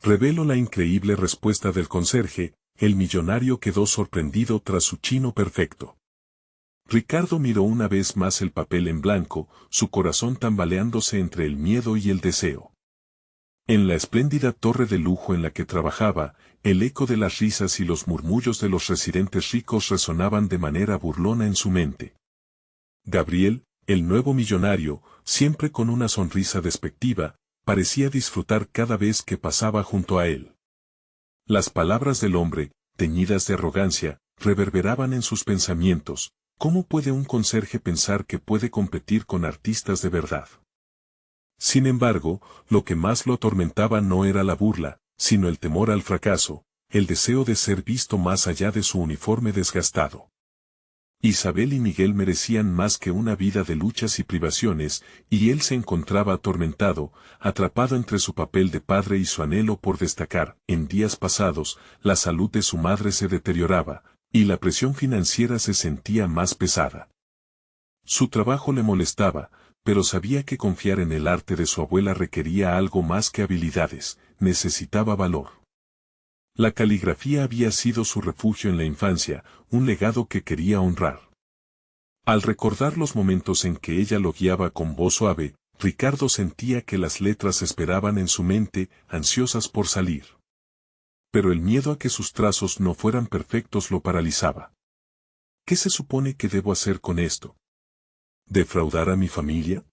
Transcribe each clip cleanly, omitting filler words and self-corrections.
Reveló la increíble respuesta del conserje. El millonario quedó sorprendido tras su chino perfecto. Ricardo miró una vez más el papel en blanco, su corazón tambaleándose entre el miedo y el deseo. En la espléndida torre de lujo en la que trabajaba, el eco de las risas y los murmullos de los residentes ricos resonaban de manera burlona en su mente. Gabriel, el nuevo millonario, siempre con una sonrisa despectiva, parecía disfrutar cada vez que pasaba junto a él. Las palabras del hombre, teñidas de arrogancia, reverberaban en sus pensamientos. ¿Cómo puede un conserje pensar que puede competir con artistas de verdad? Sin embargo, lo que más lo atormentaba no era la burla, sino el temor al fracaso, el deseo de ser visto más allá de su uniforme desgastado. Isabel y Miguel merecían más que una vida de luchas y privaciones, y él se encontraba atormentado, atrapado entre su papel de padre y su anhelo por destacar. En días pasados, la salud de su madre se deterioraba, y la presión financiera se sentía más pesada. Su trabajo le molestaba, pero sabía que confiar en el arte de su abuela requería algo más que habilidades, necesitaba valor. La caligrafía había sido su refugio en la infancia, un legado que quería honrar. Al recordar los momentos en que ella lo guiaba con voz suave, Ricardo sentía que las letras esperaban en su mente, ansiosas por salir. Pero el miedo a que sus trazos no fueran perfectos lo paralizaba. ¿Qué se supone que debo hacer con esto? ¿Defraudar a mi familia?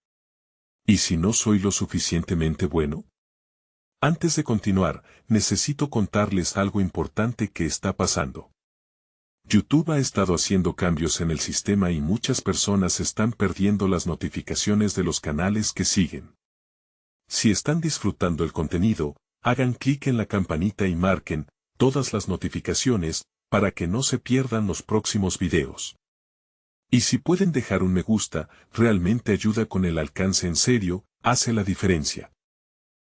¿Y si no soy lo suficientemente bueno? Antes de continuar, necesito contarles algo importante que está pasando. YouTube ha estado haciendo cambios en el sistema y muchas personas están perdiendo las notificaciones de los canales que siguen. Si están disfrutando el contenido, hagan clic en la campanita y marquen todas las notificaciones para que no se pierdan los próximos videos. Y si pueden dejar un me gusta, realmente ayuda con el alcance en serio, hace la diferencia.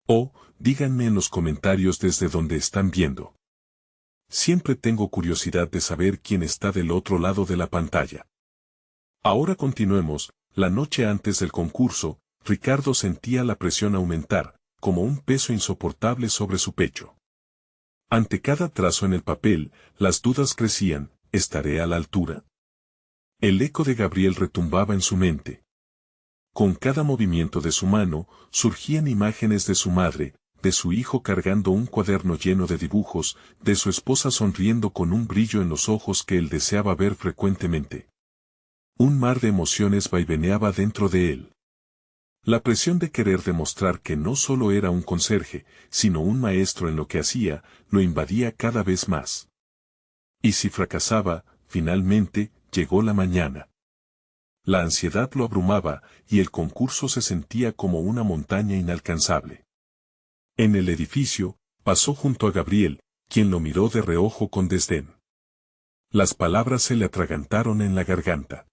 O, díganme en los comentarios desde donde están viendo. Siempre tengo curiosidad de saber quién está del otro lado de la pantalla. Ahora continuemos. La noche antes del concurso, Ricardo sentía la presión aumentar, como un peso insoportable sobre su pecho. Ante cada trazo en el papel, las dudas crecían. ¿Estaré a la altura? El eco de Gabriel retumbaba en su mente. Con cada movimiento de su mano, surgían imágenes de su madre, de su hijo cargando un cuaderno lleno de dibujos, de su esposa sonriendo con un brillo en los ojos que él deseaba ver frecuentemente. Un mar de emociones vaiveneaba dentro de él. La presión de querer demostrar que no solo era un conserje, sino un maestro en lo que hacía, lo invadía cada vez más. Y si fracasaba, finalmente, llegó la mañana. La ansiedad lo abrumaba, y el concurso se sentía como una montaña inalcanzable. En el edificio, pasó junto a Gabriel, quien lo miró de reojo con desdén. Las palabras se le atragantaron en la garganta.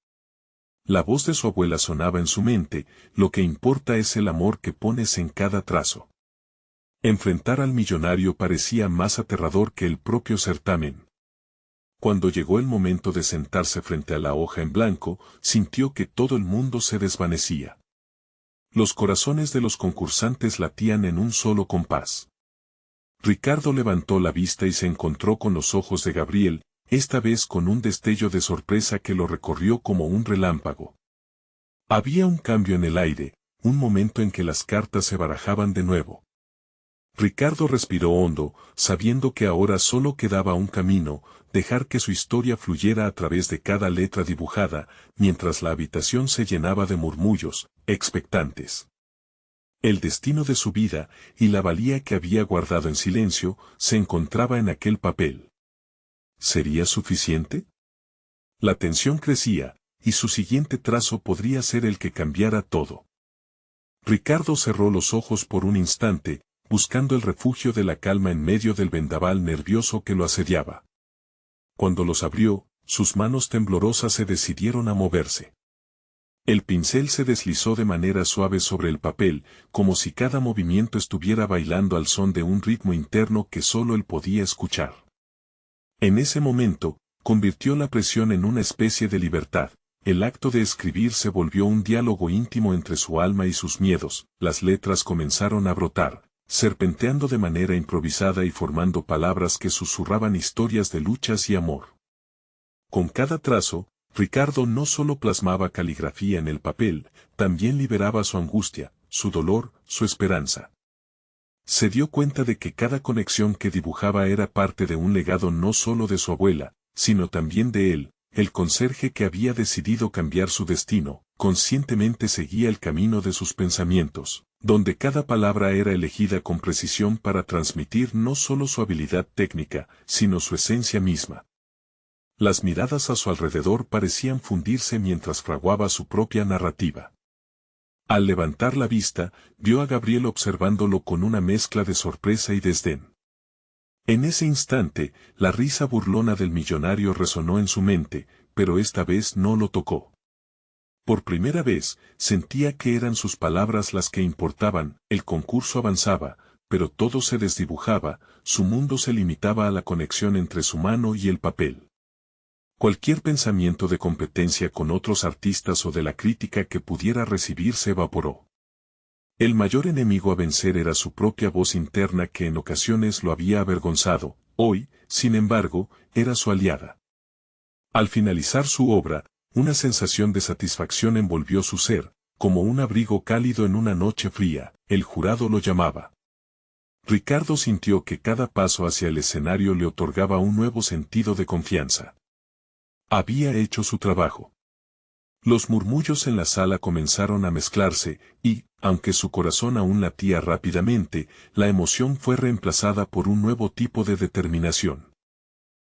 La voz de su abuela sonaba en su mente, lo que importa es el amor que pones en cada trazo. Enfrentar al millonario parecía más aterrador que el propio certamen. Cuando llegó el momento de sentarse frente a la hoja en blanco, sintió que todo el mundo se desvanecía. Los corazones de los concursantes latían en un solo compás. Ricardo levantó la vista y se encontró con los ojos de Gabriel, esta vez con un destello de sorpresa que lo recorrió como un relámpago. Había un cambio en el aire, un momento en que las cartas se barajaban de nuevo. Ricardo respiró hondo, sabiendo que ahora solo quedaba un camino, dejar que su historia fluyera a través de cada letra dibujada, mientras la habitación se llenaba de murmullos, expectantes. El destino de su vida, y la valía que había guardado en silencio, se encontraba en aquel papel. ¿Sería suficiente? La tensión crecía, y su siguiente trazo podría ser el que cambiara todo. Ricardo cerró los ojos por un instante, buscando el refugio de la calma en medio del vendaval nervioso que lo asediaba. Cuando los abrió, sus manos temblorosas se decidieron a moverse. El pincel se deslizó de manera suave sobre el papel, como si cada movimiento estuviera bailando al son de un ritmo interno que solo él podía escuchar. En ese momento, convirtió la presión en una especie de libertad. El acto de escribir se volvió un diálogo íntimo entre su alma y sus miedos, las letras comenzaron a brotar, serpenteando de manera improvisada y formando palabras que susurraban historias de luchas y amor. Con cada trazo, Ricardo no solo plasmaba caligrafía en el papel, también liberaba su angustia, su dolor, su esperanza. Se dio cuenta de que cada conexión que dibujaba era parte de un legado no solo de su abuela, sino también de él, el conserje que había decidido cambiar su destino, conscientemente seguía el camino de sus pensamientos, donde cada palabra era elegida con precisión para transmitir no solo su habilidad técnica, sino su esencia misma. Las miradas a su alrededor parecían fundirse mientras fraguaba su propia narrativa. Al levantar la vista, vio a Gabriel observándolo con una mezcla de sorpresa y desdén. En ese instante, la risa burlona del millonario resonó en su mente, pero esta vez no lo tocó. Por primera vez, sentía que eran sus palabras las que importaban, el concurso avanzaba, pero todo se desdibujaba, su mundo se limitaba a la conexión entre su mano y el papel. Cualquier pensamiento de competencia con otros artistas o de la crítica que pudiera recibir se evaporó. El mayor enemigo a vencer era su propia voz interna que en ocasiones lo había avergonzado, hoy, sin embargo, era su aliada. Al finalizar su obra, una sensación de satisfacción envolvió su ser, como un abrigo cálido en una noche fría, el jurado lo llamaba. Ricardo sintió que cada paso hacia el escenario le otorgaba un nuevo sentido de confianza. Había hecho su trabajo. Los murmullos en la sala comenzaron a mezclarse, y, aunque su corazón aún latía rápidamente, la emoción fue reemplazada por un nuevo tipo de determinación.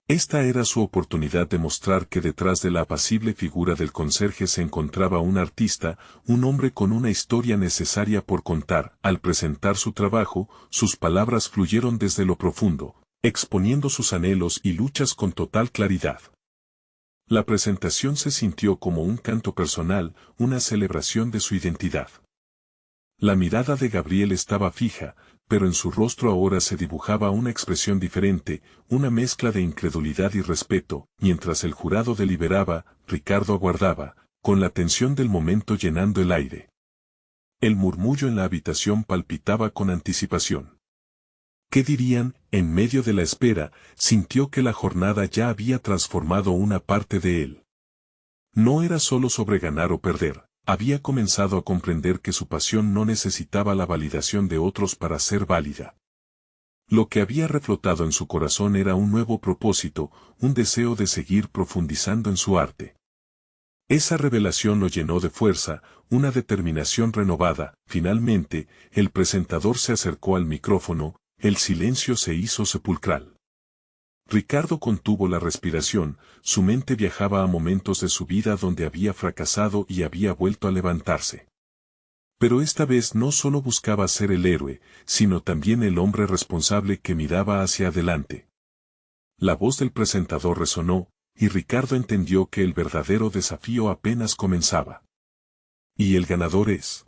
Esta era su oportunidad de mostrar que detrás de la apacible figura del conserje se encontraba un artista, un hombre con una historia necesaria por contar. Al presentar su trabajo, sus palabras fluyeron desde lo profundo, exponiendo sus anhelos y luchas con total claridad. La presentación se sintió como un canto personal, una celebración de su identidad. La mirada de Gabriel estaba fija, pero en su rostro ahora se dibujaba una expresión diferente, una mezcla de incredulidad y respeto. Mientras el jurado deliberaba, Ricardo aguardaba, con la tensión del momento llenando el aire. El murmullo en la habitación palpitaba con anticipación. ¿Qué dirían? En medio de la espera, sintió que la jornada ya había transformado una parte de él. No era solo sobre ganar o perder, había comenzado a comprender que su pasión no necesitaba la validación de otros para ser válida. Lo que había reflotado en su corazón era un nuevo propósito, un deseo de seguir profundizando en su arte. Esa revelación lo llenó de fuerza, una determinación renovada. Finalmente, el presentador se acercó al micrófono. El silencio se hizo sepulcral. Ricardo contuvo la respiración, su mente viajaba a momentos de su vida donde había fracasado y había vuelto a levantarse. Pero esta vez no solo buscaba ser el héroe, sino también el hombre responsable que miraba hacia adelante. La voz del presentador resonó, y Ricardo entendió que el verdadero desafío apenas comenzaba. ¿Y el ganador es?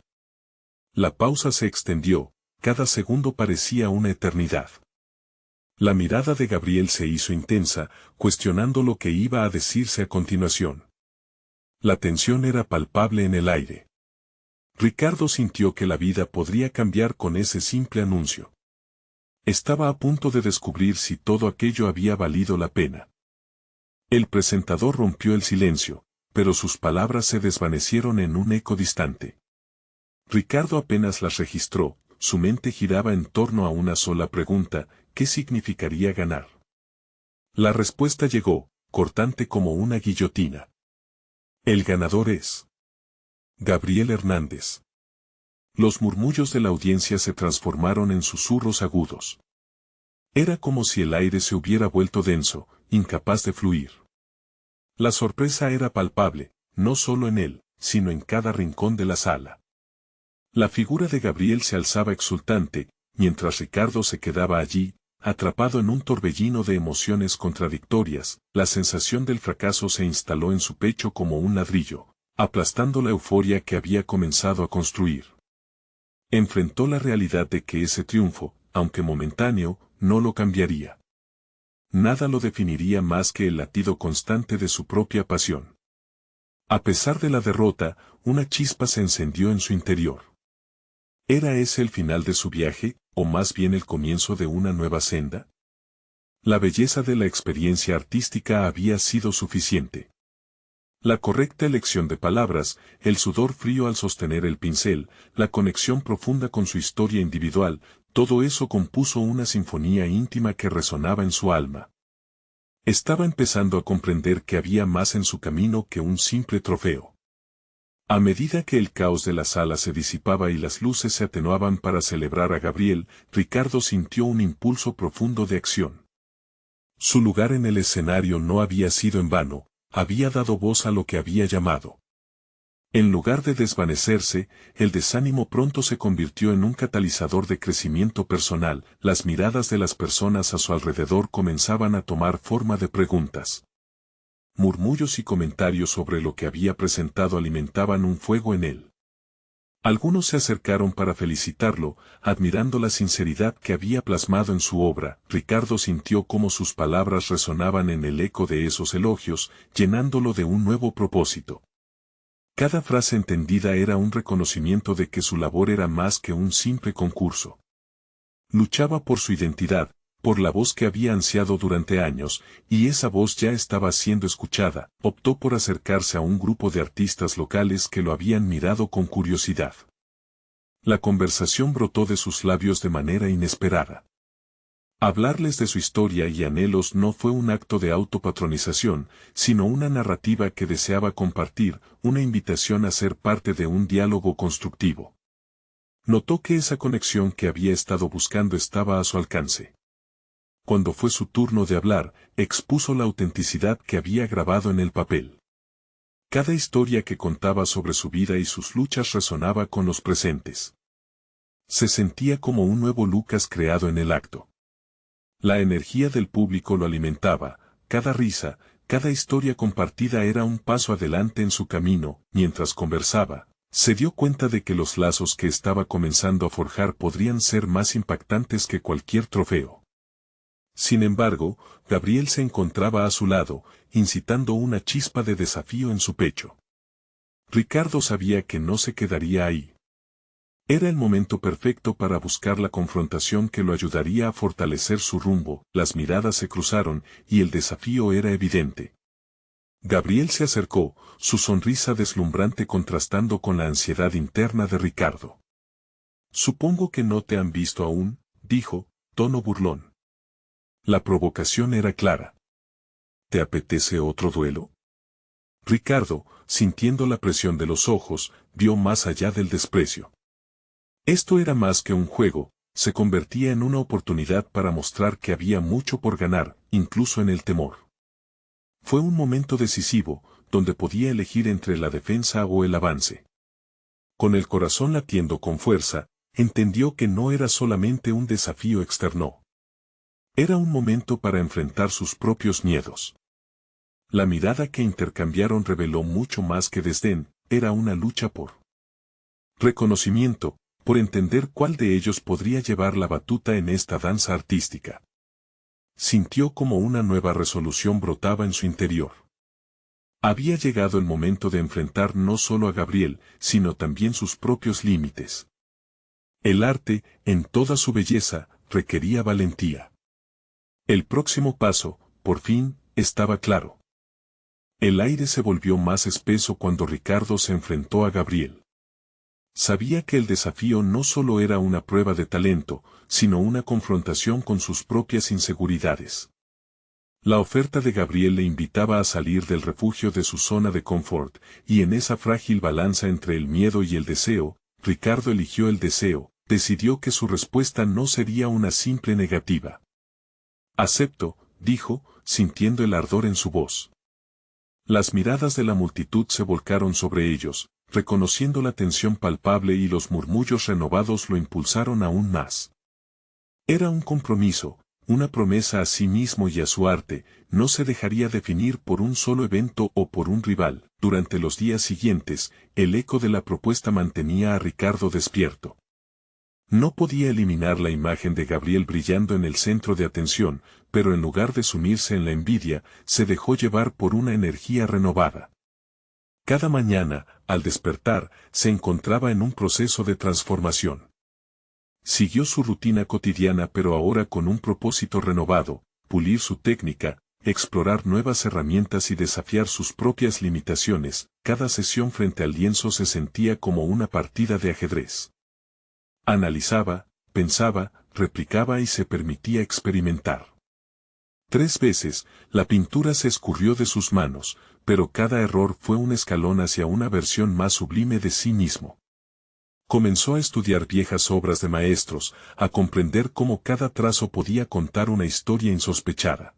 La pausa se extendió. Cada segundo parecía una eternidad. La mirada de Gabriel se hizo intensa, cuestionando lo que iba a decirse a continuación. La tensión era palpable en el aire. Ricardo sintió que la vida podría cambiar con ese simple anuncio. Estaba a punto de descubrir si todo aquello había valido la pena. El presentador rompió el silencio, pero sus palabras se desvanecieron en un eco distante. Ricardo apenas las registró. Su mente giraba en torno a una sola pregunta: ¿qué significaría ganar? La respuesta llegó, cortante como una guillotina. El ganador es Gabriel Hernández. Los murmullos de la audiencia se transformaron en susurros agudos. Era como si el aire se hubiera vuelto denso, incapaz de fluir. La sorpresa era palpable, no solo en él, sino en cada rincón de la sala. La figura de Gabriel se alzaba exultante, mientras Ricardo se quedaba allí, atrapado en un torbellino de emociones contradictorias. La sensación del fracaso se instaló en su pecho como un ladrillo, aplastando la euforia que había comenzado a construir. Enfrentó la realidad de que ese triunfo, aunque momentáneo, no lo cambiaría. Nada lo definiría más que el latido constante de su propia pasión. A pesar de la derrota, una chispa se encendió en su interior. ¿Era ese el final de su viaje, o más bien el comienzo de una nueva senda? La belleza de la experiencia artística había sido suficiente. La correcta elección de palabras, el sudor frío al sostener el pincel, la conexión profunda con su historia individual, todo eso compuso una sinfonía íntima que resonaba en su alma. Estaba empezando a comprender que había más en su camino que un simple trofeo. A medida que el caos de la sala se disipaba y las luces se atenuaban para celebrar a Gabriel, Ricardo sintió un impulso profundo de acción. Su lugar en el escenario no había sido en vano, había dado voz a lo que había llamado. En lugar de desvanecerse, el desánimo pronto se convirtió en un catalizador de crecimiento personal, las miradas de las personas a su alrededor comenzaban a tomar forma de preguntas. Murmullos y comentarios sobre lo que había presentado alimentaban un fuego en él. Algunos se acercaron para felicitarlo, admirando la sinceridad que había plasmado en su obra. Ricardo sintió cómo sus palabras resonaban en el eco de esos elogios, llenándolo de un nuevo propósito. Cada frase entendida era un reconocimiento de que su labor era más que un simple concurso. Luchaba por su identidad, por la voz que había ansiado durante años, y esa voz ya estaba siendo escuchada. Optó por acercarse a un grupo de artistas locales que lo habían mirado con curiosidad. La conversación brotó de sus labios de manera inesperada. Hablarles de su historia y anhelos no fue un acto de autopatronización, sino una narrativa que deseaba compartir, una invitación a ser parte de un diálogo constructivo. Notó que esa conexión que había estado buscando estaba a su alcance. Cuando fue su turno de hablar, expuso la autenticidad que había grabado en el papel. Cada historia que contaba sobre su vida y sus luchas resonaba con los presentes. Se sentía como un nuevo Lucas creado en el acto. La energía del público lo alimentaba, cada risa, cada historia compartida era un paso adelante en su camino. Mientras conversaba, se dio cuenta de que los lazos que estaba comenzando a forjar podrían ser más impactantes que cualquier trofeo. Sin embargo, Gabriel se encontraba a su lado, incitando una chispa de desafío en su pecho. Ricardo sabía que no se quedaría ahí. Era el momento perfecto para buscar la confrontación que lo ayudaría a fortalecer su rumbo. Las miradas se cruzaron, y el desafío era evidente. Gabriel se acercó, su sonrisa deslumbrante contrastando con la ansiedad interna de Ricardo. «Supongo que no te han visto aún», dijo, tono burlón. La provocación era clara. «¿Te apetece otro duelo?» Ricardo, sintiendo la presión de los ojos, vio más allá del desprecio. Esto era más que un juego, se convertía en una oportunidad para mostrar que había mucho por ganar, incluso en el temor. Fue un momento decisivo, donde podía elegir entre la defensa o el avance. Con el corazón latiendo con fuerza, entendió que no era solamente un desafío externo. Era un momento para enfrentar sus propios miedos. La mirada que intercambiaron reveló mucho más que desdén, era una lucha por reconocimiento, por entender cuál de ellos podría llevar la batuta en esta danza artística. Sintió como una nueva resolución brotaba en su interior. Había llegado el momento de enfrentar no solo a Gabriel, sino también sus propios límites. El arte, en toda su belleza, requería valentía. El próximo paso, por fin, estaba claro. El aire se volvió más espeso cuando Ricardo se enfrentó a Gabriel. Sabía que el desafío no solo era una prueba de talento, sino una confrontación con sus propias inseguridades. La oferta de Gabriel le invitaba a salir del refugio de su zona de confort, y en esa frágil balanza entre el miedo y el deseo, Ricardo eligió el deseo, decidió que su respuesta no sería una simple negativa. «Acepto», dijo, sintiendo el ardor en su voz. Las miradas de la multitud se volcaron sobre ellos, reconociendo la tensión palpable y los murmullos renovados lo impulsaron aún más. Era un compromiso, una promesa a sí mismo y a su arte, no se dejaría definir por un solo evento o por un rival. Durante los días siguientes, el eco de la propuesta mantenía a Ricardo despierto. No podía eliminar la imagen de Gabriel brillando en el centro de atención, pero en lugar de sumirse en la envidia, se dejó llevar por una energía renovada. Cada mañana, al despertar, se encontraba en un proceso de transformación. Siguió su rutina cotidiana pero ahora con un propósito renovado: pulir su técnica, explorar nuevas herramientas y desafiar sus propias limitaciones. Cada sesión frente al lienzo se sentía como una partida de ajedrez. Analizaba, pensaba, replicaba y se permitía experimentar. 3 veces, la pintura se escurrió de sus manos, pero cada error fue un escalón hacia una versión más sublime de sí mismo. Comenzó a estudiar viejas obras de maestros, a comprender cómo cada trazo podía contar una historia insospechada.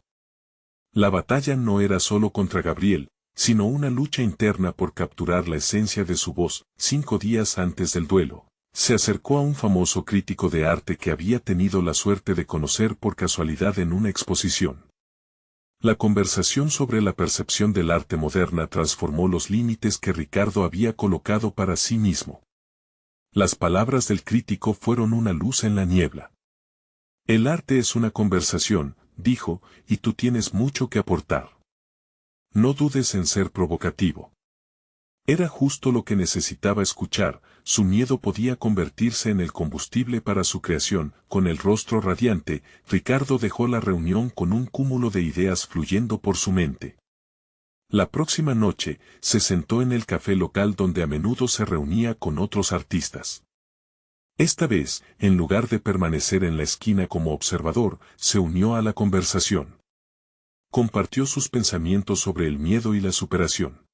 La batalla no era solo contra Gabriel, sino una lucha interna por capturar la esencia de su voz. 5 días antes del duelo, se acercó a un famoso crítico de arte que había tenido la suerte de conocer por casualidad en una exposición. La conversación sobre la percepción del arte moderna transformó los límites que Ricardo había colocado para sí mismo. Las palabras del crítico fueron una luz en la niebla. El arte es una conversación, dijo, y tú tienes mucho que aportar. No dudes en ser provocativo. Era justo lo que necesitaba escuchar. Su miedo podía convertirse en el combustible para su creación. Con el rostro radiante, Ricardo dejó la reunión con un cúmulo de ideas fluyendo por su mente. La próxima noche, se sentó en el café local donde a menudo se reunía con otros artistas. Esta vez, en lugar de permanecer en la esquina como observador, se unió a la conversación. Compartió sus pensamientos sobre el miedo y la superación.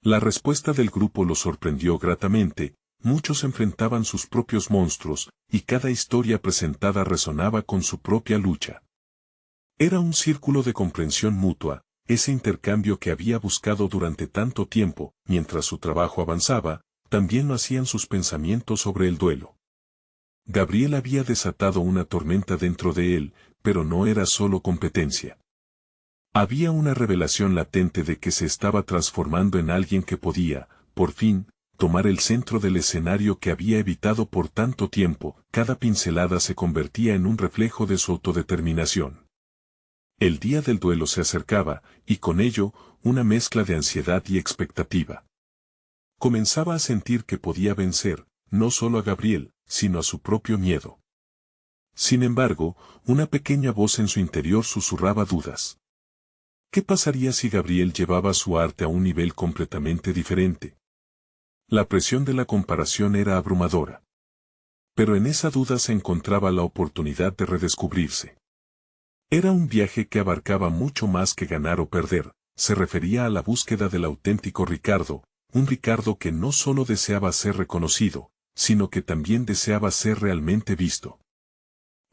La respuesta del grupo lo sorprendió gratamente. Muchos enfrentaban sus propios monstruos, y cada historia presentada resonaba con su propia lucha. Era un círculo de comprensión mutua, ese intercambio que había buscado durante tanto tiempo. Mientras su trabajo avanzaba, también lo hacían sus pensamientos sobre el duelo. Gabriel había desatado una tormenta dentro de él, pero no era solo competencia. Había una revelación latente de que se estaba transformando en alguien que podía, por fin, tomar el centro del escenario que había evitado por tanto tiempo. Cada pincelada se convertía en un reflejo de su autodeterminación. El día del duelo se acercaba, y con ello, una mezcla de ansiedad y expectativa. Comenzaba a sentir que podía vencer, no solo a Gabriel, sino a su propio miedo. Sin embargo, una pequeña voz en su interior susurraba dudas. ¿Qué pasaría si Gabriel llevaba su arte a un nivel completamente diferente? La presión de la comparación era abrumadora. Pero en esa duda se encontraba la oportunidad de redescubrirse. Era un viaje que abarcaba mucho más que ganar o perder. Se refería a la búsqueda del auténtico Ricardo, un Ricardo que no solo deseaba ser reconocido, sino que también deseaba ser realmente visto.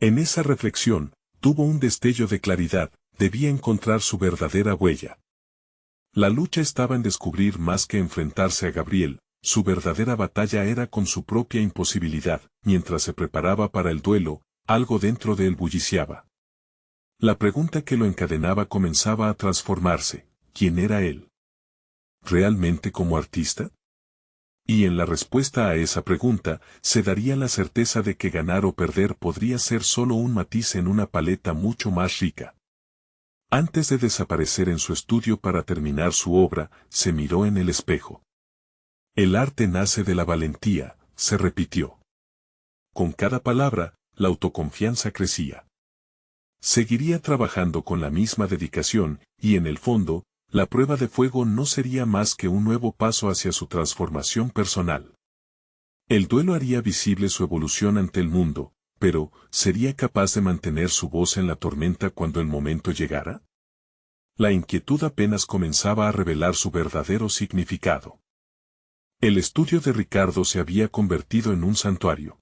En esa reflexión, tuvo un destello de claridad. Debía encontrar su verdadera huella. La lucha estaba en descubrir más que enfrentarse a Gabriel. Su verdadera batalla era con su propia imposibilidad. Mientras se preparaba para el duelo, algo dentro de él bulliciaba. La pregunta que lo encadenaba comenzaba a transformarse. ¿Quién era él? ¿Realmente como artista? Y en la respuesta a esa pregunta, se daría la certeza de que ganar o perder podría ser solo un matiz en una paleta mucho más rica. Antes de desaparecer en su estudio para terminar su obra, se miró en el espejo. El arte nace de la valentía, se repitió. Con cada palabra, la autoconfianza crecía. Seguiría trabajando con la misma dedicación, y en el fondo, la prueba de fuego no sería más que un nuevo paso hacia su transformación personal. El duelo haría visible su evolución ante el mundo, pero, ¿sería capaz de mantener su voz en la tormenta cuando el momento llegara? La inquietud apenas comenzaba a revelar su verdadero significado. El estudio de Ricardo se había convertido en un santuario.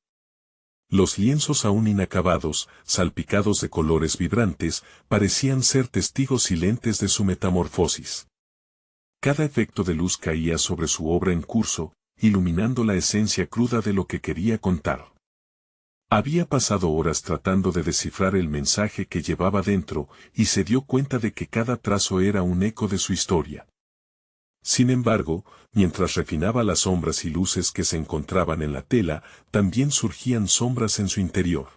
Los lienzos aún inacabados, salpicados de colores vibrantes, parecían ser testigos silentes de su metamorfosis. Cada efecto de luz caía sobre su obra en curso, iluminando la esencia cruda de lo que quería contar. Había pasado horas tratando de descifrar el mensaje que llevaba dentro, y se dio cuenta de que cada trazo era un eco de su historia. Sin embargo, mientras refinaba las sombras y luces que se encontraban en la tela, también surgían sombras en su interior.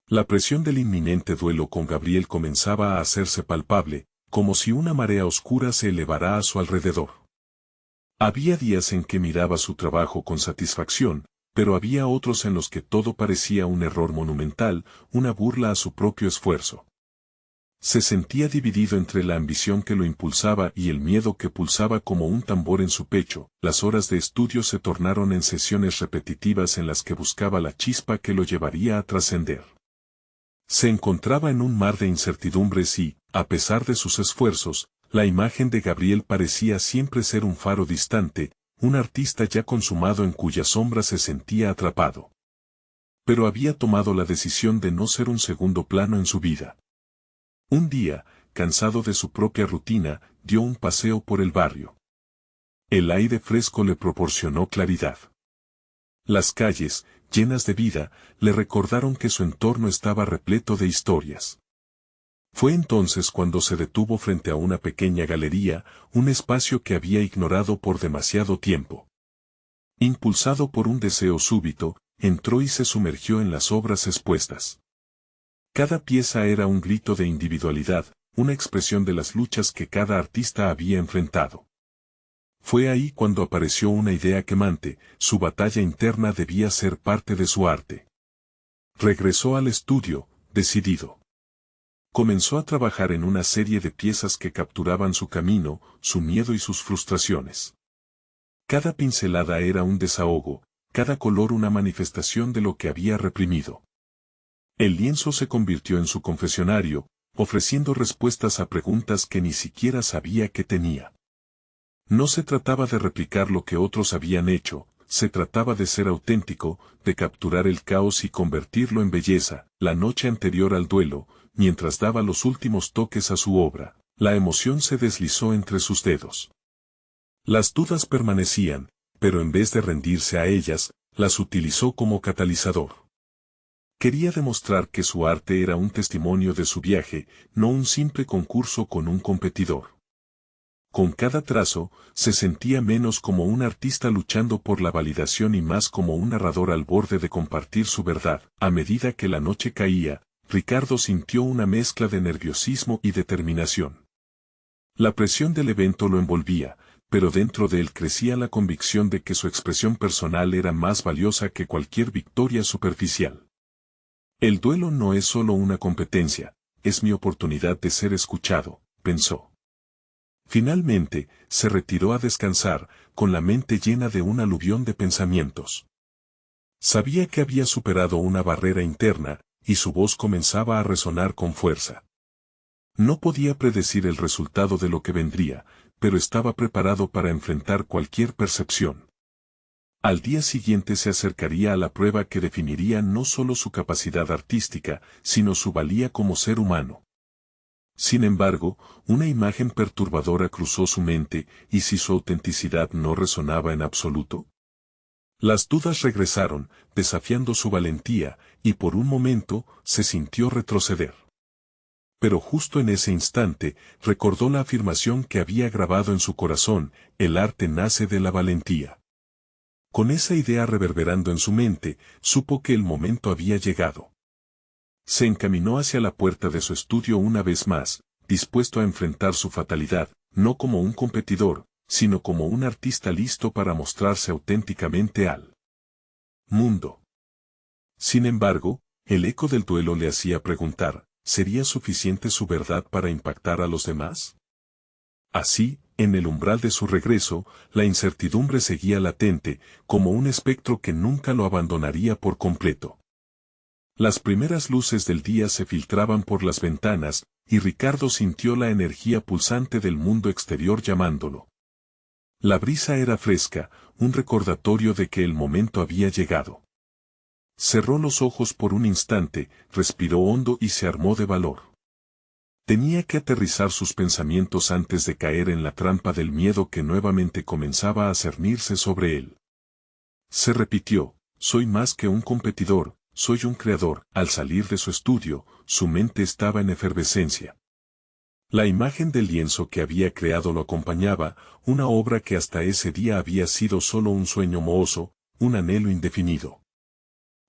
La presión del inminente duelo con Gabriel comenzaba a hacerse palpable, como si una marea oscura se elevara a su alrededor. Había días en que miraba su trabajo con satisfacción, Pero había otros en los que todo parecía un error monumental, una burla a su propio esfuerzo. Se sentía dividido entre la ambición que lo impulsaba y el miedo que pulsaba como un tambor en su pecho. Las horas de estudio se tornaron en sesiones repetitivas en las que buscaba la chispa que lo llevaría a trascender. Se encontraba en un mar de incertidumbres y, a pesar de sus esfuerzos, la imagen de Gabriel parecía siempre ser un faro distante, un artista ya consumado en cuya sombra se sentía atrapado. Pero había tomado la decisión de no ser un segundo plano en su vida. Un día, cansado de su propia rutina, dio un paseo por el barrio. El aire fresco le proporcionó claridad. Las calles, llenas de vida, le recordaron que su entorno estaba repleto de historias. Fue entonces cuando se detuvo frente a una pequeña galería, un espacio que había ignorado por demasiado tiempo. Impulsado por un deseo súbito, entró y se sumergió en las obras expuestas. Cada pieza era un grito de individualidad, una expresión de las luchas que cada artista había enfrentado. Fue ahí cuando apareció una idea quemante, su batalla interna debía ser parte de su arte. Regresó al estudio, decidido. Comenzó a trabajar en una serie de piezas que capturaban su camino, su miedo y sus frustraciones. Cada pincelada era un desahogo, cada color una manifestación de lo que había reprimido. El lienzo se convirtió en su confesionario, ofreciendo respuestas a preguntas que ni siquiera sabía que tenía. No se trataba de replicar lo que otros habían hecho, se trataba de ser auténtico, de capturar el caos y convertirlo en belleza. La noche anterior al duelo, mientras daba los últimos toques a su obra, la emoción se deslizó entre sus dedos. Las dudas permanecían, pero en vez de rendirse a ellas, las utilizó como catalizador. Quería demostrar que su arte era un testimonio de su viaje, no un simple concurso con un competidor. Con cada trazo, se sentía menos como un artista luchando por la validación y más como un narrador al borde de compartir su verdad. A medida que la noche caía, Ricardo sintió una mezcla de nerviosismo y determinación. La presión del evento lo envolvía, pero dentro de él crecía la convicción de que su expresión personal era más valiosa que cualquier victoria superficial. El duelo no es solo una competencia, es mi oportunidad de ser escuchado, pensó. Finalmente, se retiró a descansar, con la mente llena de un aluvión de pensamientos. Sabía que había superado una barrera interna, y su voz comenzaba a resonar con fuerza. No podía predecir el resultado de lo que vendría, pero estaba preparado para enfrentar cualquier percepción. Al día siguiente se acercaría a la prueba que definiría no solo su capacidad artística, sino su valía como ser humano. Sin embargo, una imagen perturbadora cruzó su mente, ¿y si su autenticidad no resonaba en absoluto? Las dudas regresaron, desafiando su valentía, y por un momento, se sintió retroceder. Pero justo en ese instante, recordó la afirmación que había grabado en su corazón: el arte nace de la valentía. Con esa idea reverberando en su mente, supo que el momento había llegado. Se encaminó hacia la puerta de su estudio una vez más, dispuesto a enfrentar su fatalidad, no como un competidor, sino como un artista listo para mostrarse auténticamente al mundo. Sin embargo, el eco del duelo le hacía preguntar, ¿sería suficiente su verdad para impactar a los demás? Así, en el umbral de su regreso, la incertidumbre seguía latente, como un espectro que nunca lo abandonaría por completo. Las primeras luces del día se filtraban por las ventanas, y Ricardo sintió la energía pulsante del mundo exterior llamándolo. La brisa era fresca, un recordatorio de que el momento había llegado. Cerró los ojos por un instante, respiró hondo y se armó de valor. Tenía que aterrizar sus pensamientos antes de caer en la trampa del miedo que nuevamente comenzaba a cernirse sobre él. Se repitió, soy más que un competidor, soy un creador. Al salir de su estudio, su mente estaba en efervescencia. La imagen del lienzo que había creado lo acompañaba, una obra que hasta ese día había sido solo un sueño mohoso, un anhelo indefinido.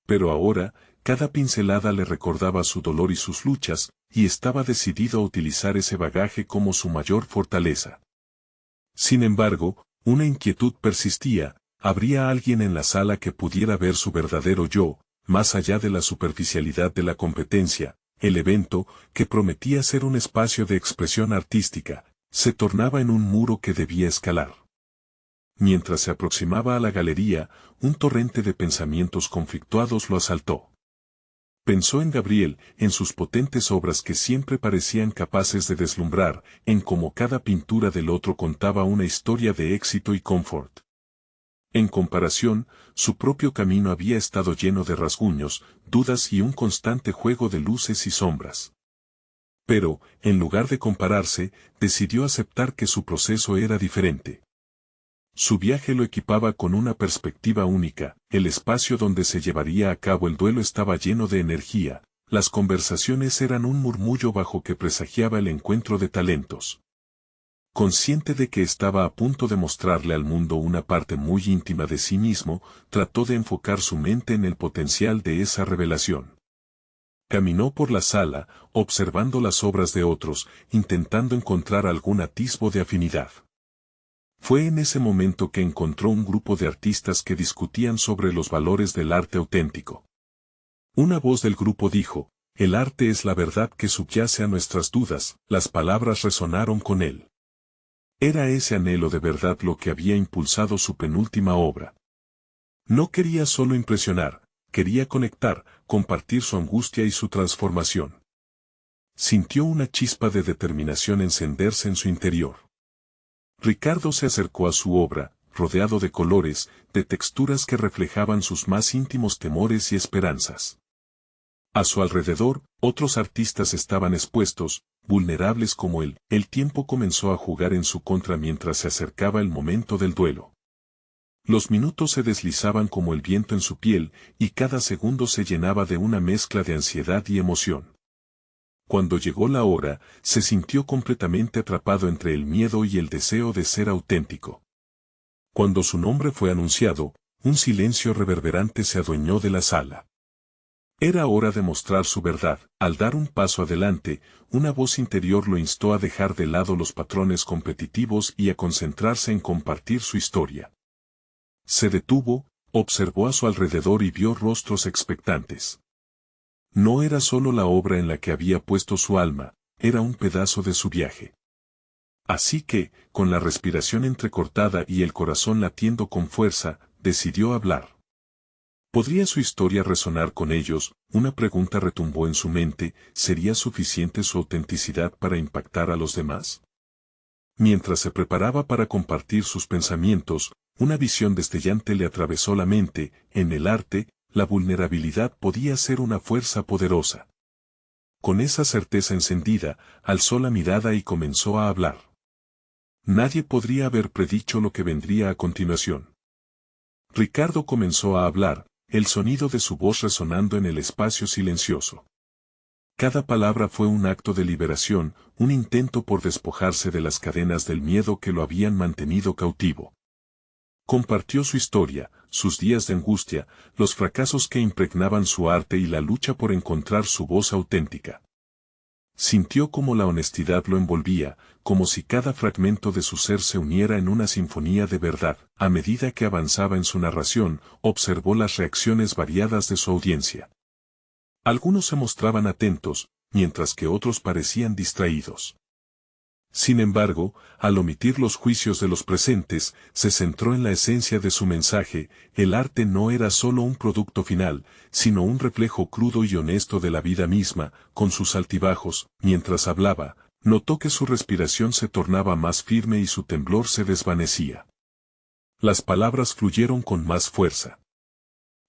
Pero ahora, cada pincelada le recordaba su dolor y sus luchas, y estaba decidido a utilizar ese bagaje como su mayor fortaleza. Sin embargo, una inquietud persistía, habría alguien en la sala que pudiera ver su verdadero yo, más allá de la superficialidad de la competencia. El evento, que prometía ser un espacio de expresión artística, se tornaba en un muro que debía escalar. Mientras se aproximaba a la galería, un torrente de pensamientos conflictuados lo asaltó. Pensó en Gabriel, en sus potentes obras que siempre parecían capaces de deslumbrar, en cómo cada pintura del otro contaba una historia de éxito y confort. En comparación, su propio camino había estado lleno de rasguños, dudas y un constante juego de luces y sombras. Pero, en lugar de compararse, decidió aceptar que su proceso era diferente. Su viaje lo equipaba con una perspectiva única, el espacio donde se llevaría a cabo el duelo estaba lleno de energía, las conversaciones eran un murmullo bajo que presagiaba el encuentro de talentos. Consciente de que estaba a punto de mostrarle al mundo una parte muy íntima de sí mismo, trató de enfocar su mente en el potencial de esa revelación. Caminó por la sala, observando las obras de otros, intentando encontrar algún atisbo de afinidad. Fue en ese momento que encontró un grupo de artistas que discutían sobre los valores del arte auténtico. Una voz del grupo dijo, «El arte es la verdad que subyace a nuestras dudas», las palabras resonaron con él. Era ese anhelo de verdad lo que había impulsado su penúltima obra. No quería solo impresionar, quería conectar, compartir su angustia y su transformación. Sintió una chispa de determinación encenderse en su interior. Ricardo se acercó a su obra, rodeado de colores, de texturas que reflejaban sus más íntimos temores y esperanzas. A su alrededor, otros artistas estaban expuestos, vulnerables como él. El tiempo comenzó a jugar en su contra mientras se acercaba el momento del duelo. Los minutos se deslizaban como el viento en su piel, y cada segundo se llenaba de una mezcla de ansiedad y emoción. Cuando llegó la hora, se sintió completamente atrapado entre el miedo y el deseo de ser auténtico. Cuando su nombre fue anunciado, un silencio reverberante se adueñó de la sala. Era hora de mostrar su verdad. Al dar un paso adelante, una voz interior lo instó a dejar de lado los patrones competitivos y a concentrarse en compartir su historia. Se detuvo, observó a su alrededor y vio rostros expectantes. No era solo la obra en la que había puesto su alma, era un pedazo de su viaje. Así que, con la respiración entrecortada y el corazón latiendo con fuerza, decidió hablar. ¿Podría su historia resonar con ellos? Una pregunta retumbó en su mente, ¿sería suficiente su autenticidad para impactar a los demás? Mientras se preparaba para compartir sus pensamientos, una visión destellante le atravesó la mente. En el arte, la vulnerabilidad podía ser una fuerza poderosa. Con esa certeza encendida, alzó la mirada y comenzó a hablar. Nadie podría haber predicho lo que vendría a continuación. Ricardo comenzó a hablar, el sonido de su voz resonando en el espacio silencioso. Cada palabra fue un acto de liberación, un intento por despojarse de las cadenas del miedo que lo habían mantenido cautivo. Compartió su historia, sus días de angustia, los fracasos que impregnaban su arte y la lucha por encontrar su voz auténtica. Sintió como la honestidad lo envolvía, como si cada fragmento de su ser se uniera en una sinfonía de verdad. A medida que avanzaba en su narración, observó las reacciones variadas de su audiencia. Algunos se mostraban atentos, mientras que otros parecían distraídos. Sin embargo, al omitir los juicios de los presentes, se centró en la esencia de su mensaje. El arte no era solo un producto final, sino un reflejo crudo y honesto de la vida misma, con sus altibajos. Mientras hablaba, notó que su respiración se tornaba más firme y su temblor se desvanecía. Las palabras fluyeron con más fuerza.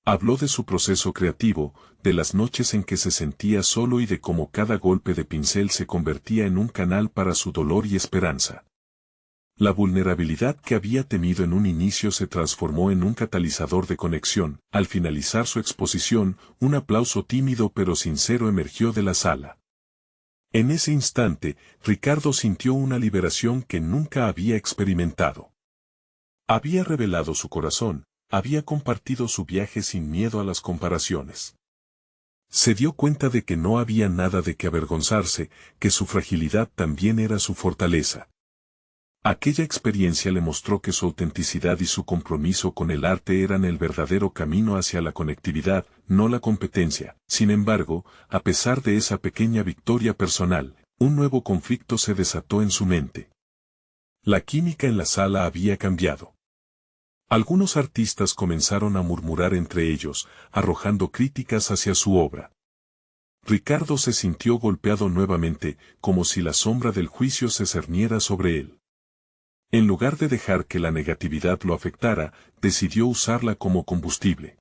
Habló de su proceso creativo, de las noches en que se sentía solo y de cómo cada golpe de pincel se convertía en un canal para su dolor y esperanza. La vulnerabilidad que había temido en un inicio se transformó en un catalizador de conexión. Al finalizar su exposición, un aplauso tímido pero sincero emergió de la sala. En ese instante, Ricardo sintió una liberación que nunca había experimentado. Había revelado su corazón. Había compartido su viaje sin miedo a las comparaciones. Se dio cuenta de que no había nada de qué avergonzarse, que su fragilidad también era su fortaleza. Aquella experiencia le mostró que su autenticidad y su compromiso con el arte eran el verdadero camino hacia la conectividad, no la competencia. Sin embargo, a pesar de esa pequeña victoria personal, un nuevo conflicto se desató en su mente. La química en la sala había cambiado. Algunos artistas comenzaron a murmurar entre ellos, arrojando críticas hacia su obra. Ricardo se sintió golpeado nuevamente, como si la sombra del juicio se cerniera sobre él. En lugar de dejar que la negatividad lo afectara, decidió usarla como combustible.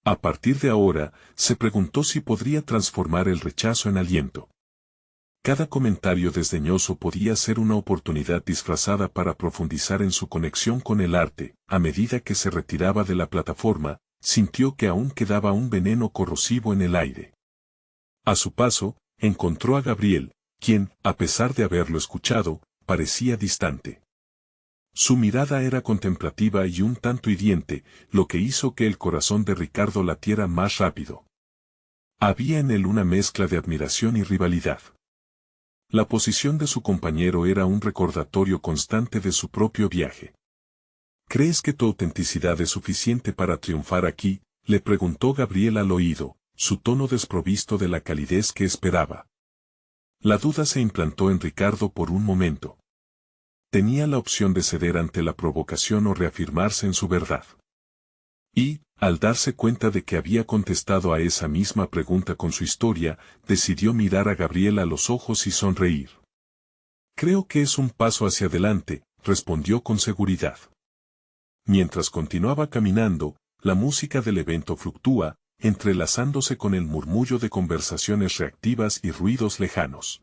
A partir de ahora, se preguntó si podría transformar el rechazo en aliento. Cada comentario desdeñoso podía ser una oportunidad disfrazada para profundizar en su conexión con el arte. A medida que se retiraba de la plataforma, sintió que aún quedaba un veneno corrosivo en el aire. A su paso, encontró a Gabriel, quien, a pesar de haberlo escuchado, parecía distante. Su mirada era contemplativa y un tanto hiriente, lo que hizo que el corazón de Ricardo latiera más rápido. Había en él una mezcla de admiración y rivalidad. La posición de su compañero era un recordatorio constante de su propio viaje. ¿Crees que tu autenticidad es suficiente para triunfar aquí?, le preguntó Gabriel al oído, su tono desprovisto de la calidez que esperaba. La duda se implantó en Ricardo por un momento. Tenía la opción de ceder ante la provocación o reafirmarse en su verdad. Y, al darse cuenta de que había contestado a esa misma pregunta con su historia, decidió mirar a Gabriel a los ojos y sonreír. Creo que es un paso hacia adelante, respondió con seguridad. Mientras continuaba caminando, la música del evento fluctúa, entrelazándose con el murmullo de conversaciones reactivas y ruidos lejanos.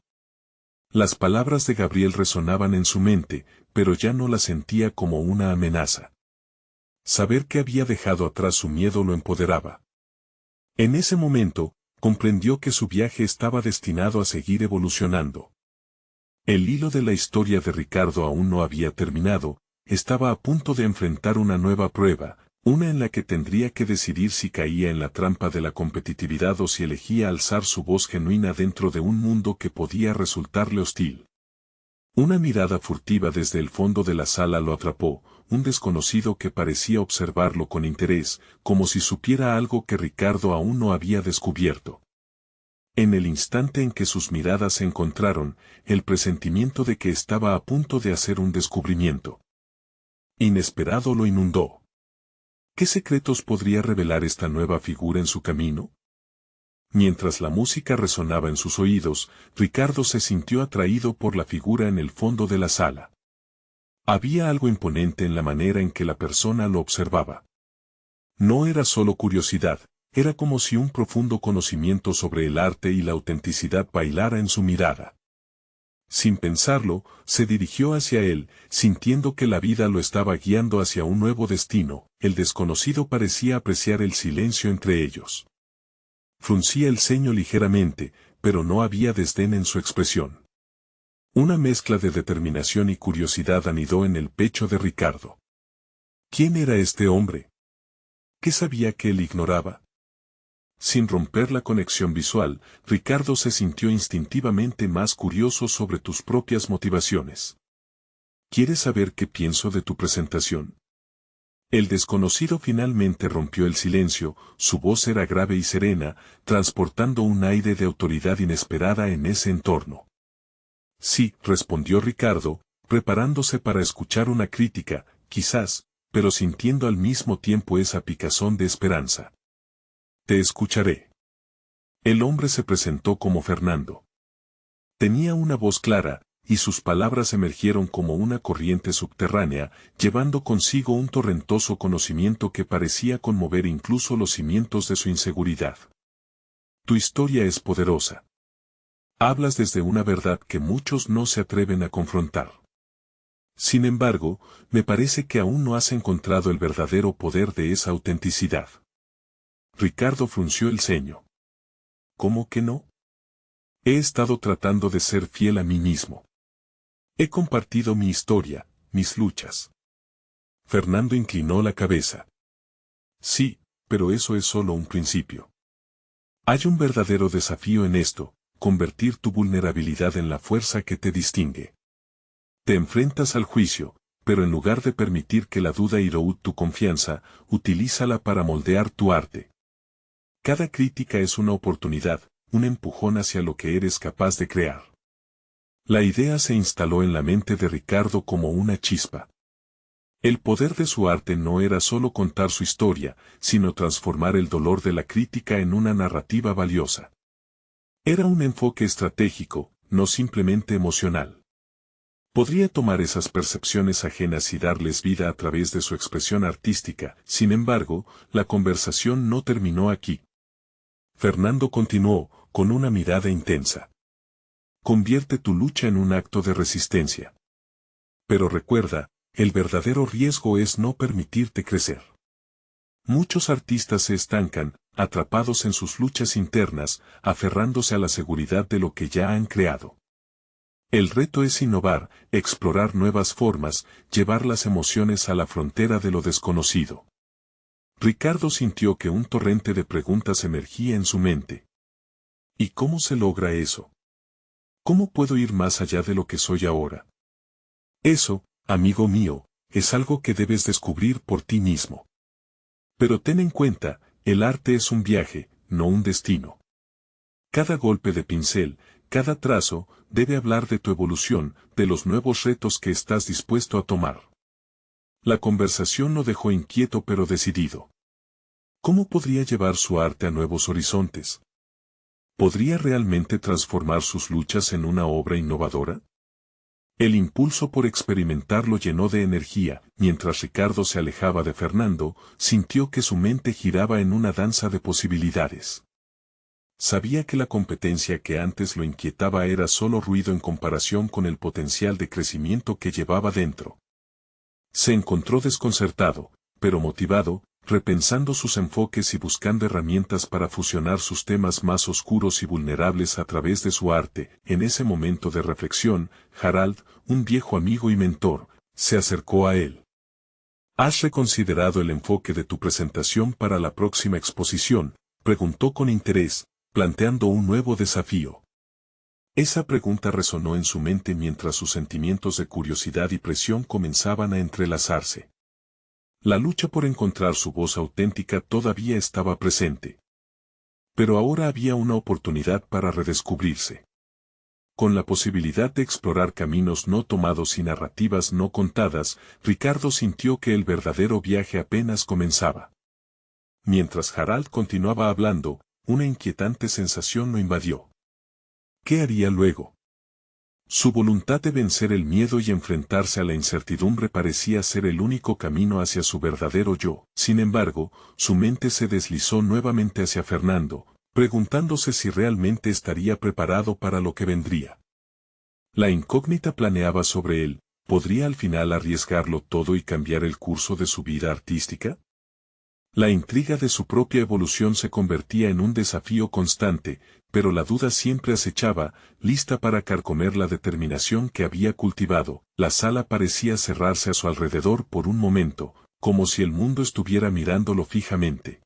Las palabras de Gabriel resonaban en su mente, pero ya no las sentía como una amenaza. Saber que había dejado atrás su miedo lo empoderaba. En ese momento, comprendió que su viaje estaba destinado a seguir evolucionando. El hilo de la historia de Ricardo aún no había terminado, estaba a punto de enfrentar una nueva prueba, una en la que tendría que decidir si caía en la trampa de la competitividad o si elegía alzar su voz genuina dentro de un mundo que podía resultarle hostil. Una mirada furtiva desde el fondo de la sala lo atrapó, un desconocido que parecía observarlo con interés, como si supiera algo que Ricardo aún no había descubierto. En el instante en que sus miradas se encontraron, el presentimiento de que estaba a punto de hacer un descubrimiento inesperado lo inundó. ¿Qué secretos podría revelar esta nueva figura en su camino? Mientras la música resonaba en sus oídos, Ricardo se sintió atraído por la figura en el fondo de la sala. Había algo imponente en la manera en que la persona lo observaba. No era solo curiosidad, era como si un profundo conocimiento sobre el arte y la autenticidad bailara en su mirada. Sin pensarlo, se dirigió hacia él, sintiendo que la vida lo estaba guiando hacia un nuevo destino. El desconocido parecía apreciar el silencio entre ellos. Fruncía el ceño ligeramente, pero no había desdén en su expresión. Una mezcla de determinación y curiosidad anidó en el pecho de Ricardo. ¿Quién era este hombre? ¿Qué sabía que él ignoraba? Sin romper la conexión visual, Ricardo se sintió instintivamente más curioso sobre tus propias motivaciones. ¿Quieres saber qué pienso de tu presentación? El desconocido finalmente rompió el silencio, su voz era grave y serena, transportando un aire de autoridad inesperada en ese entorno. Sí, respondió Ricardo, preparándose para escuchar una crítica, quizás, pero sintiendo al mismo tiempo esa picazón de esperanza. Te escucharé. El hombre se presentó como Fernando. Tenía una voz clara, y sus palabras emergieron como una corriente subterránea, llevando consigo un torrentoso conocimiento que parecía conmover incluso los cimientos de su inseguridad. Tu historia es poderosa. Hablas desde una verdad que muchos no se atreven a confrontar. Sin embargo, me parece que aún no has encontrado el verdadero poder de esa autenticidad. Ricardo frunció el ceño. ¿Cómo que no? He estado tratando de ser fiel a mí mismo. He compartido mi historia, mis luchas. Fernando inclinó la cabeza. Sí, pero eso es solo un principio. Hay un verdadero desafío en esto, convertir tu vulnerabilidad en la fuerza que te distingue. Te enfrentas al juicio, pero en lugar de permitir que la duda erode tu confianza, utilízala para moldear tu arte. Cada crítica es una oportunidad, un empujón hacia lo que eres capaz de crear. La idea se instaló en la mente de Ricardo como una chispa. El poder de su arte no era solo contar su historia, sino transformar el dolor de la crítica en una narrativa valiosa. Era un enfoque estratégico, no simplemente emocional. Podría tomar esas percepciones ajenas y darles vida a través de su expresión artística. Sin embargo, la conversación no terminó aquí. Fernando continuó, con una mirada intensa. Convierte tu lucha en un acto de resistencia. Pero recuerda, el verdadero riesgo es no permitirte crecer. Muchos artistas se estancan, atrapados en sus luchas internas, aferrándose a la seguridad de lo que ya han creado. El reto es innovar, explorar nuevas formas, llevar las emociones a la frontera de lo desconocido. Ricardo sintió que un torrente de preguntas emergía en su mente. ¿Y cómo se logra eso? ¿Cómo puedo ir más allá de lo que soy ahora? Eso, amigo mío, es algo que debes descubrir por ti mismo. Pero ten en cuenta, el arte es un viaje, no un destino. Cada golpe de pincel, cada trazo, debe hablar de tu evolución, de los nuevos retos que estás dispuesto a tomar. La conversación lo dejó inquieto pero decidido. ¿Cómo podría llevar su arte a nuevos horizontes? ¿Podría realmente transformar sus luchas en una obra innovadora? El impulso por experimentar lo llenó de energía. Mientras Ricardo se alejaba de Fernando, sintió que su mente giraba en una danza de posibilidades. Sabía que la competencia que antes lo inquietaba era solo ruido en comparación con el potencial de crecimiento que llevaba dentro. Se encontró desconcertado, pero motivado, repensando sus enfoques y buscando herramientas para fusionar sus temas más oscuros y vulnerables a través de su arte. En ese momento de reflexión, Harald, un viejo amigo y mentor, se acercó a él. ¿Has reconsiderado el enfoque de tu presentación para la próxima exposición?, preguntó con interés, planteando un nuevo desafío. Esa pregunta resonó en su mente mientras sus sentimientos de curiosidad y presión comenzaban a entrelazarse. La lucha por encontrar su voz auténtica todavía estaba presente. Pero ahora había una oportunidad para redescubrirse. Con la posibilidad de explorar caminos no tomados y narrativas no contadas, Ricardo sintió que el verdadero viaje apenas comenzaba. Mientras Harald continuaba hablando, una inquietante sensación lo invadió. ¿Qué haría luego? Su voluntad de vencer el miedo y enfrentarse a la incertidumbre parecía ser el único camino hacia su verdadero yo. Sin embargo, su mente se deslizó nuevamente hacia Fernando, preguntándose si realmente estaría preparado para lo que vendría. La incógnita planeaba sobre él. ¿Podría al final arriesgarlo todo y cambiar el curso de su vida artística? La intriga de su propia evolución se convertía en un desafío constante, pero la duda siempre acechaba, lista para carcomer la determinación que había cultivado. La sala parecía cerrarse a su alrededor por un momento, como si el mundo estuviera mirándolo fijamente.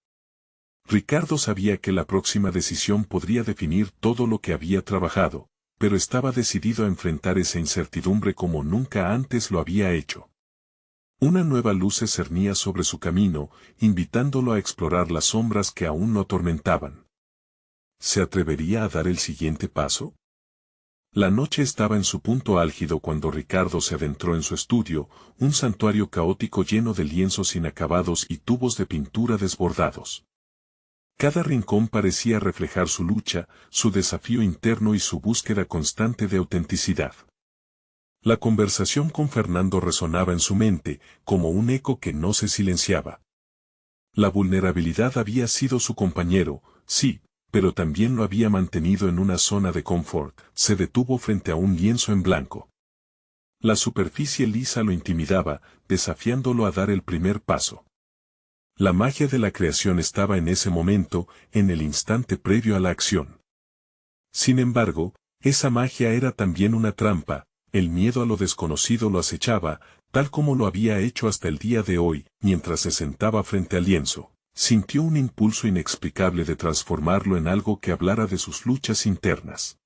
Ricardo sabía que la próxima decisión podría definir todo lo que había trabajado, pero estaba decidido a enfrentar esa incertidumbre como nunca antes lo había hecho. Una nueva luz se cernía sobre su camino, invitándolo a explorar las sombras que aún lo atormentaban. ¿Se atrevería a dar el siguiente paso? La noche estaba en su punto álgido cuando Ricardo se adentró en su estudio, un santuario caótico lleno de lienzos inacabados y tubos de pintura desbordados. Cada rincón parecía reflejar su lucha, su desafío interno y su búsqueda constante de autenticidad. La conversación con Fernando resonaba en su mente, como un eco que no se silenciaba. La vulnerabilidad había sido su compañero, sí, pero también lo había mantenido en una zona de confort. Se detuvo frente a un lienzo en blanco. La superficie lisa lo intimidaba, desafiándolo a dar el primer paso. La magia de la creación estaba en ese momento, en el instante previo a la acción. Sin embargo, esa magia era también una trampa. El miedo a lo desconocido lo acechaba, tal como lo había hecho hasta el día de hoy. Mientras se sentaba frente al lienzo, sintió un impulso inexplicable de transformarlo en algo que hablara de sus luchas internas.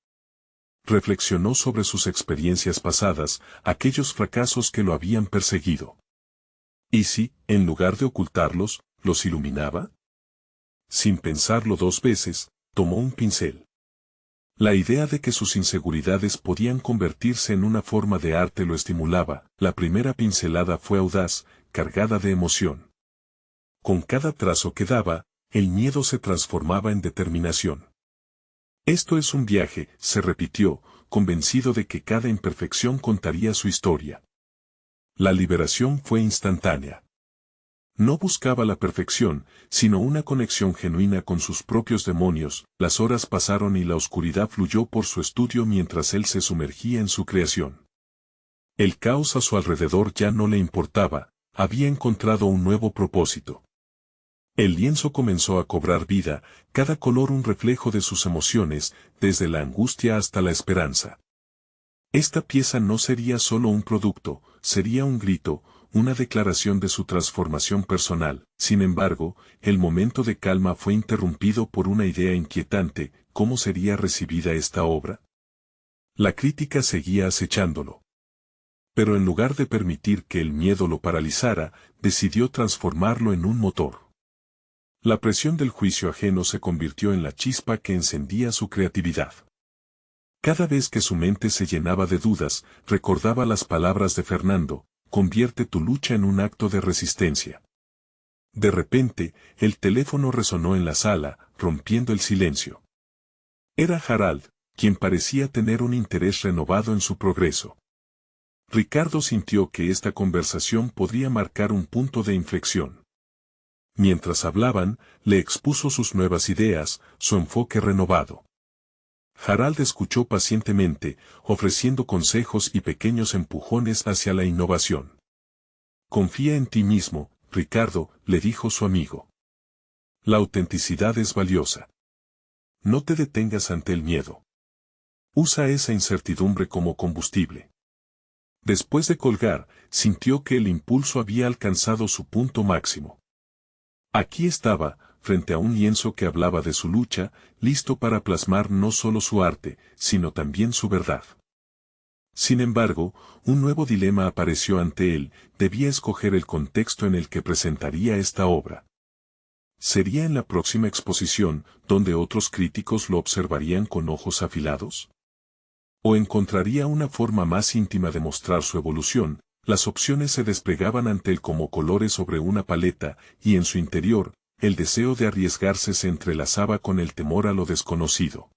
Reflexionó sobre sus experiencias pasadas, aquellos fracasos que lo habían perseguido. ¿Y si, en lugar de ocultarlos, los iluminaba? Sin pensarlo dos veces, tomó un pincel. La idea de que sus inseguridades podían convertirse en una forma de arte lo estimulaba. La primera pincelada fue audaz, cargada de emoción. Con cada trazo que daba, el miedo se transformaba en determinación. Esto es un viaje, se repitió, convencido de que cada imperfección contaría su historia. La liberación fue instantánea. No buscaba la perfección, sino una conexión genuina con sus propios demonios. Las horas pasaron y la oscuridad fluyó por su estudio mientras él se sumergía en su creación. El caos a su alrededor ya no le importaba, había encontrado un nuevo propósito. El lienzo comenzó a cobrar vida, cada color un reflejo de sus emociones, desde la angustia hasta la esperanza. Esta pieza no sería solo un producto, sería un grito, una declaración de su transformación personal. Sin embargo, el momento de calma fue interrumpido por una idea inquietante: ¿cómo sería recibida esta obra? La crítica seguía acechándolo. Pero en lugar de permitir que el miedo lo paralizara, decidió transformarlo en un motor. La presión del juicio ajeno se convirtió en la chispa que encendía su creatividad. Cada vez que su mente se llenaba de dudas, recordaba las palabras de Fernando: convierte tu lucha en un acto de resistencia. De repente, el teléfono resonó en la sala, rompiendo el silencio. Era Harald, quien parecía tener un interés renovado en su progreso. Ricardo sintió que esta conversación podría marcar un punto de inflexión. Mientras hablaban, le expuso sus nuevas ideas, su enfoque renovado. Harald escuchó pacientemente, ofreciendo consejos y pequeños empujones hacia la innovación. Confía en ti mismo, Ricardo, le dijo su amigo. La autenticidad es valiosa. No te detengas ante el miedo. Usa esa incertidumbre como combustible. Después de colgar, sintió que el impulso había alcanzado su punto máximo. Aquí estaba, frente a un lienzo que hablaba de su lucha, listo para plasmar no solo su arte, sino también su verdad. Sin embargo, un nuevo dilema apareció ante él: debía escoger el contexto en el que presentaría esta obra. ¿Sería en la próxima exposición, donde otros críticos lo observarían con ojos afilados? ¿O encontraría una forma más íntima de mostrar su evolución? Las opciones se desplegaban ante él como colores sobre una paleta, y en su interior, el deseo de arriesgarse se entrelazaba con el temor a lo desconocido.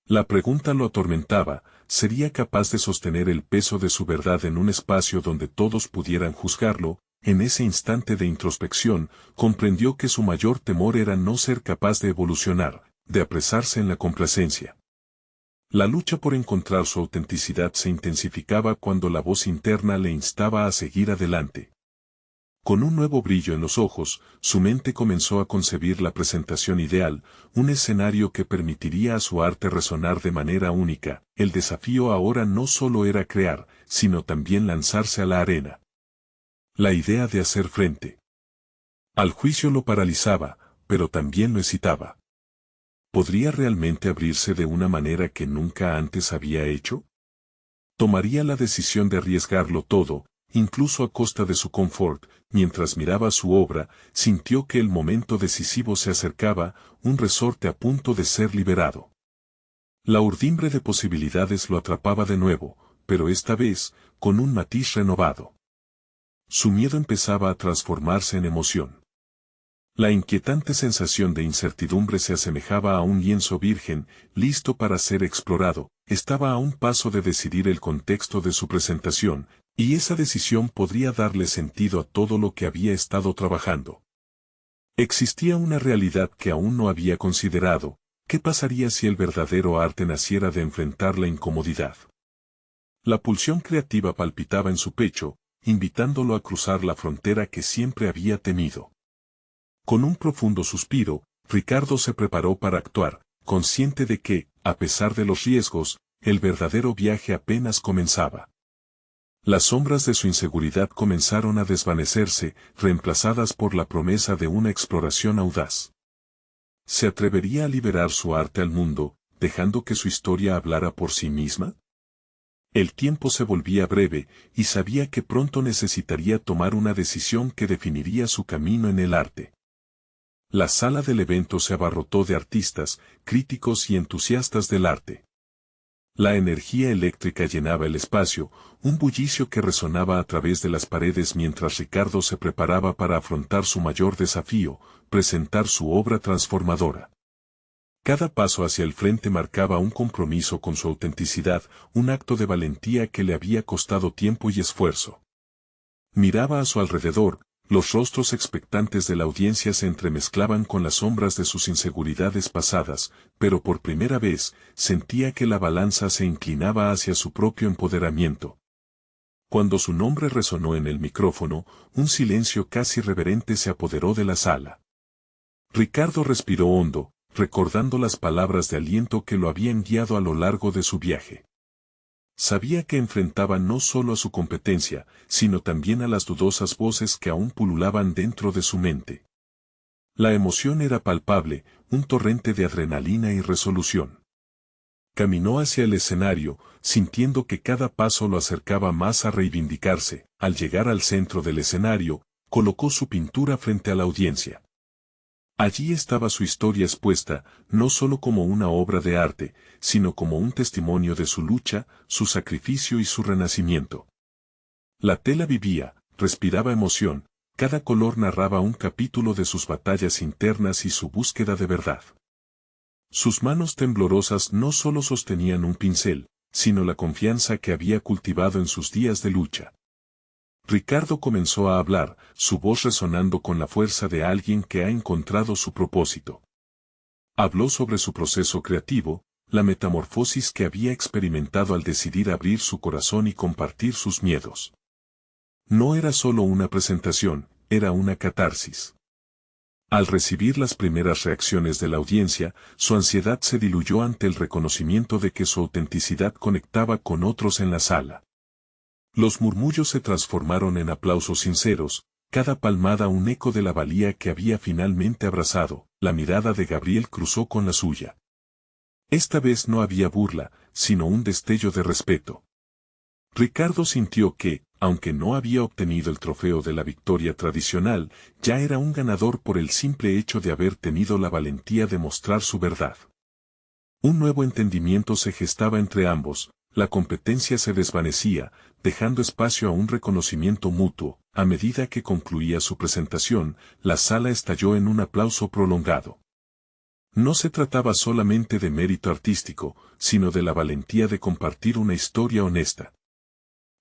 La pregunta lo atormentaba: ¿sería capaz de sostener el peso de su verdad en un espacio donde todos pudieran juzgarlo? En ese instante de introspección, comprendió que su mayor temor era no ser capaz de evolucionar, de apresarse en la complacencia. La lucha por encontrar su autenticidad se intensificaba cuando la voz interna le instaba a seguir adelante. Con un nuevo brillo en los ojos, su mente comenzó a concebir la presentación ideal, un escenario que permitiría a su arte resonar de manera única. El desafío ahora no solo era crear, sino también lanzarse a la arena. La idea de hacer frente al juicio lo paralizaba, pero también lo excitaba. ¿Podría realmente abrirse de una manera que nunca antes había hecho? ¿Tomaría la decisión de arriesgarlo todo, incluso a costa de su confort? Mientras miraba su obra, sintió que el momento decisivo se acercaba, un resorte a punto de ser liberado. La urdimbre de posibilidades lo atrapaba de nuevo, pero esta vez, con un matiz renovado. Su miedo empezaba a transformarse en emoción. La inquietante sensación de incertidumbre se asemejaba a un lienzo virgen, listo para ser explorado. Estaba a un paso de decidir el contexto de su presentación, y esa decisión podría darle sentido a todo lo que había estado trabajando. Existía una realidad que aún no había considerado: ¿qué pasaría si el verdadero arte naciera de enfrentar la incomodidad? La pulsión creativa palpitaba en su pecho, invitándolo a cruzar la frontera que siempre había temido. Con un profundo suspiro, Ricardo se preparó para actuar, consciente de que, a pesar de los riesgos, el verdadero viaje apenas comenzaba. Las sombras de su inseguridad comenzaron a desvanecerse, reemplazadas por la promesa de una exploración audaz. ¿Se atrevería a liberar su arte al mundo, dejando que su historia hablara por sí misma? El tiempo se volvía breve, y sabía que pronto necesitaría tomar una decisión que definiría su camino en el arte. La sala del evento se abarrotó de artistas, críticos y entusiastas del arte. La energía eléctrica llenaba el espacio, un bullicio que resonaba a través de las paredes mientras Ricardo se preparaba para afrontar su mayor desafío, presentar su obra transformadora. Cada paso hacia el frente marcaba un compromiso con su autenticidad, un acto de valentía que le había costado tiempo y esfuerzo. Miraba a su alrededor, los rostros expectantes de la audiencia se entremezclaban con las sombras de sus inseguridades pasadas, pero por primera vez sentía que la balanza se inclinaba hacia su propio empoderamiento. Cuando su nombre resonó en el micrófono, un silencio casi reverente se apoderó de la sala. Ricardo respiró hondo, recordando las palabras de aliento que lo habían guiado a lo largo de su viaje. Sabía que enfrentaba no solo a su competencia, sino también a las dudosas voces que aún pululaban dentro de su mente. La emoción era palpable, un torrente de adrenalina y resolución. Caminó hacia el escenario, sintiendo que cada paso lo acercaba más a reivindicarse. Al llegar al centro del escenario, colocó su pintura frente a la audiencia. Allí estaba su historia expuesta, no solo como una obra de arte, sino como un testimonio de su lucha, su sacrificio y su renacimiento. La tela vivía, respiraba emoción, cada color narraba un capítulo de sus batallas internas y su búsqueda de verdad. Sus manos temblorosas no solo sostenían un pincel, sino la confianza que había cultivado en sus días de lucha. Ricardo comenzó a hablar, su voz resonando con la fuerza de alguien que ha encontrado su propósito. Habló sobre su proceso creativo, la metamorfosis que había experimentado al decidir abrir su corazón y compartir sus miedos. No era solo una presentación, era una catarsis. Al recibir las primeras reacciones de la audiencia, su ansiedad se diluyó ante el reconocimiento de que su autenticidad conectaba con otros en la sala. Los murmullos se transformaron en aplausos sinceros, cada palmada un eco de la valía que había finalmente abrazado. La mirada de Gabriel cruzó con la suya. Esta vez no había burla, sino un destello de respeto. Ricardo sintió que, aunque no había obtenido el trofeo de la victoria tradicional, ya era un ganador por el simple hecho de haber tenido la valentía de mostrar su verdad. Un nuevo entendimiento se gestaba entre ambos, la competencia se desvanecía, dejando espacio a un reconocimiento mutuo. A medida que concluía su presentación, la sala estalló en un aplauso prolongado. No se trataba solamente de mérito artístico, sino de la valentía de compartir una historia honesta.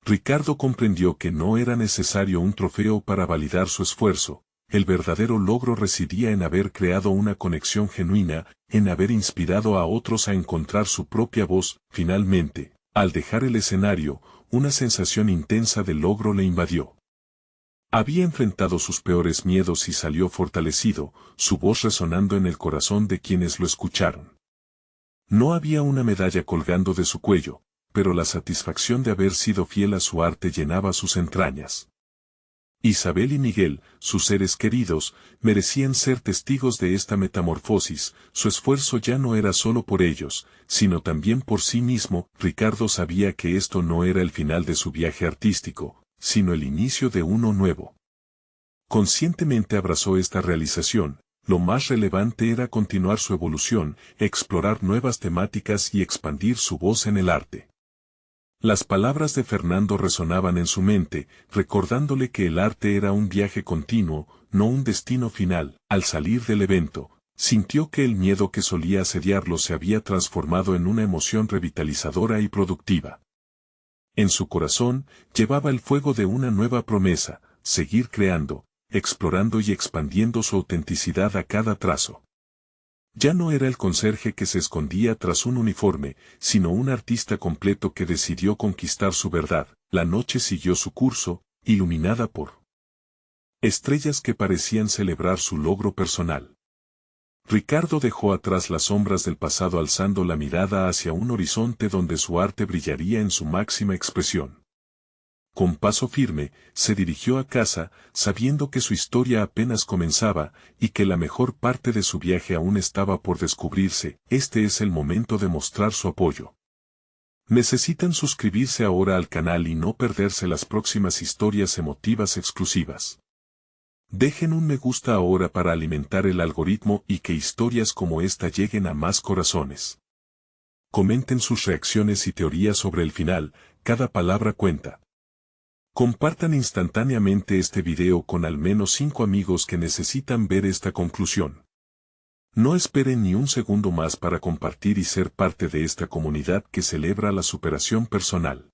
Ricardo comprendió que no era necesario un trofeo para validar su esfuerzo, el verdadero logro residía en haber creado una conexión genuina, en haber inspirado a otros a encontrar su propia voz. Finalmente, al dejar el escenario, una sensación intensa de logro le invadió. Había enfrentado sus peores miedos y salió fortalecido, su voz resonando en el corazón de quienes lo escucharon. No había una medalla colgando de su cuello, pero la satisfacción de haber sido fiel a su arte llenaba sus entrañas. Isabel y Miguel, sus seres queridos, merecían ser testigos de esta metamorfosis. Su esfuerzo ya no era solo por ellos, sino también por sí mismo. Ricardo sabía que esto no era el final de su viaje artístico, sino el inicio de uno nuevo. Conscientemente abrazó esta realización. Lo más relevante era continuar su evolución, explorar nuevas temáticas y expandir su voz en el arte. Las palabras de Fernando resonaban en su mente, recordándole que el arte era un viaje continuo, no un destino final. Al salir del evento, sintió que el miedo que solía asediarlo se había transformado en una emoción revitalizadora y productiva. En su corazón, llevaba el fuego de una nueva promesa, seguir creando, explorando y expandiendo su autenticidad a cada trazo. Ya no era el conserje que se escondía tras un uniforme, sino un artista completo que decidió conquistar su verdad. La noche siguió su curso, iluminada por estrellas que parecían celebrar su logro personal. Ricardo dejó atrás las sombras del pasado alzando la mirada hacia un horizonte donde su arte brillaría en su máxima expresión. Con paso firme, se dirigió a casa, sabiendo que su historia apenas comenzaba, y que la mejor parte de su viaje aún estaba por descubrirse. Este es el momento de mostrar su apoyo. Necesitan suscribirse ahora al canal y no perderse las próximas historias emotivas exclusivas. Dejen un me gusta ahora para alimentar el algoritmo y que historias como esta lleguen a más corazones. Comenten sus reacciones y teorías sobre el final, cada palabra cuenta. Compartan instantáneamente este video con al menos 5 amigos que necesitan ver esta conclusión. No esperen ni un segundo más para compartir y ser parte de esta comunidad que celebra la superación personal.